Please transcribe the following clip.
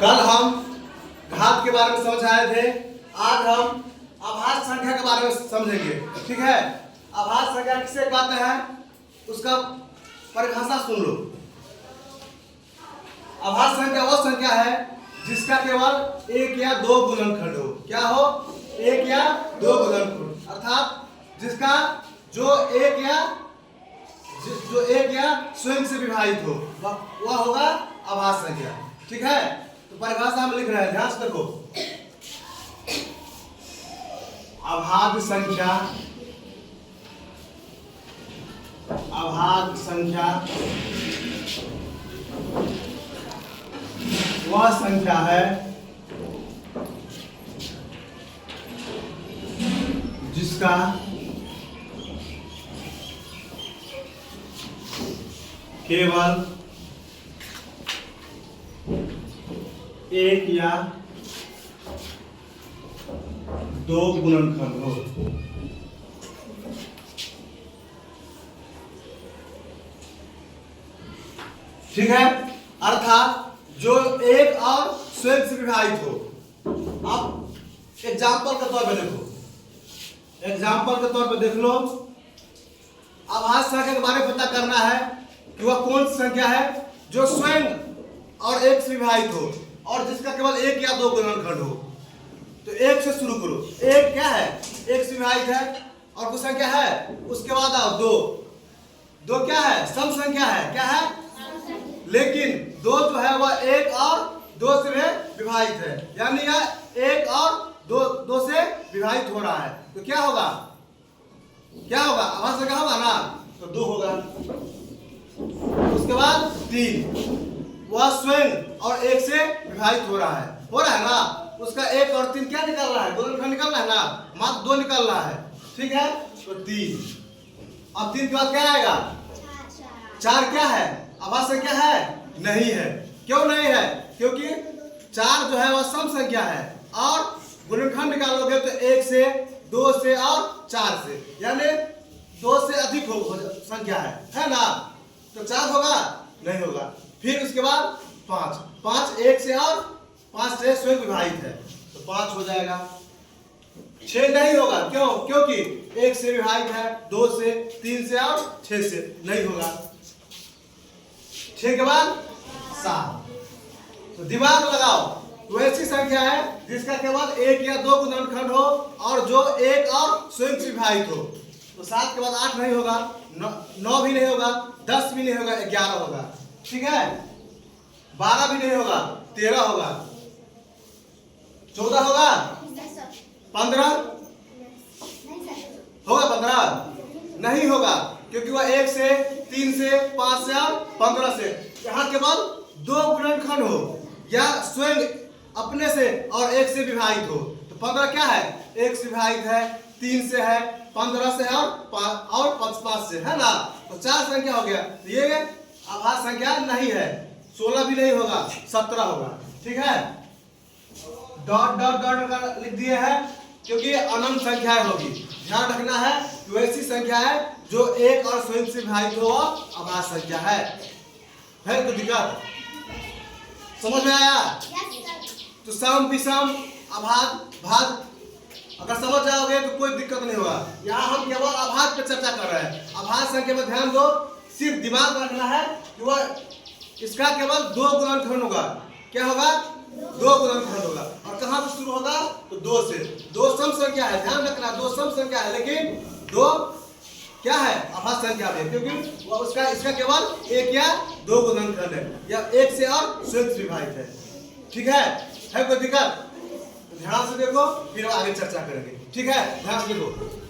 कल हम घात के बारे में समझ आए थे। आज हम आभाज्य संख्या के बारे में समझेंगे। ठीक है, आभाज्य संख्या किसे कहते हैं उसका परिभाषा सुन लो। आभाज्य संख्या वो संख्या है जिसका केवल एक या दो गुणनखंड हो। क्या हो? एक या दो गुणनखंड, अर्थात जिसका जो एक या स्वयं से विभाजित हो वह होगा आभाज्य संख्या। ठीक है, तो परिभाषा हम लिख रहे हैं, ध्यान से देखो। अभाज्य संख्या वह संख्या है जिसका केवल एक या दो गुणनखंड हो। ठीक है, अर्थात जो एक और स्वयं से विभाजित हो। अब एग्जाम्पल के तौर पे देखो, एग्जाम्पल के तौर पे देख लो। आभाज्य संख्या के बारे में पता करना है कि वह कौन सी संख्या है जो स्वयं और एक से विभाजित हो और जिसका केवल एक या दो गुणनखंड हो। तो एक से शुरू करो। एक क्या है? एक से विभाजित है। और कुछ संख्या है, उसके बाद आओ दो। दो क्या है? सम संख्या है। क्या है? लेकिन दो जो है वह एक और दो से विभाजित है, यानी यह एक और दो से विभाजित हो रहा है। तो क्या होगा? क्या होगा? आभाज्य संख्या होगा ना, तो दो होगा। उसके बाद तीन, वह स्वयं और एक से विभाजित हो रहा है ना। उसका एक और तीन क्या निकल रहा है? गुणनखंड निकल रहा है ना, मात्र दो निकल रहा है। ठीक है, तो तीन। अब तीन के बाद क्या आएगा? चार। क्या है? आभाज्य संख्या है? नहीं है। क्यों नहीं है? क्योंकि चार जो है वह सम संख्या है और गुणनखंड निकालोगे तो एक से, दो से और चार से, यानी दो से अधिक हो संख्या है ना। तो चार होगा? नहीं होगा। फिर उसके बाद पांच। पांच एक से और पांच से स्वयं विभाजित है, तो पांच हो जाएगा। छह नहीं होगा। क्यों? क्योंकि एक से विभाजित है, दो से, तीन से और छह से, नहीं होगा। छह के बाद सात। तो दिमाग लगाओ, तो ऐसी संख्या है जिसका केवल एक या दो गुणनखंड हो और जो एक और स्वयं से विभाजित हो। तो सात के बाद आठ नहीं होगा, नौ भी नहीं होगा, 10 भी नहीं होगा, 11 होगा। ठीक है, 12 भी नहीं होगा, 13 होगा, 14 होगा, 15 होगा, 15 नहीं होगा, क्योंकि वह एक से, तीन से, पांच से और 15 से। यहाँ केवल दो गुणनखंड हो या स्वयं अपने से और एक से विभाजित हो। तो 15 क्या है? एक से विभाजित है, तीन से है, 15 से और 5 से, है ना। तो चार संख्या हो गया। तो ये आभाज्य संख्या नहीं है। 16 भी नहीं होगा, 17 होगा। ठीक है, डॉट डॉट डॉट लिख दिए हैं क्योंकि अनंत संख्याएं होगी। ध्यान रखना है कि वैसी संख्या है जो एक और स्वयं से विभाजित हो, आभाज्य संख्या है। तो दिक्कत समझ में आया? तो सम, विषम, अभाज्य, भाज्य अगर समझ जाओगे तो कोई दिक्कत नहीं होगा। यहाँ हम केवल आभाज्य पे चर्चा कर रहे हैं। आभाज्य संख्या में ध्यान दो, सिर्फ दिमाग रखना है कि वह इसका केवल दो गुणनखंड होगा। क्या होगा? दो गुणनखंड होगा। और कहाँ से शुरू होगा? तो दो से। दो सम संख्या है, ध्यान रखना, दो सम संख्या है, लेकिन दो क्या है? आभाज्य संख्या है, क्योंकि वो इसका केवल एक या दो गुणनखंड है या एक से और स्वयं से विभाजित है। ठीक है कोई दिक्कत? ध्यान से देखो, फिर आगे चर्चा करेंगे। ठीक है, ध्यान से देखो।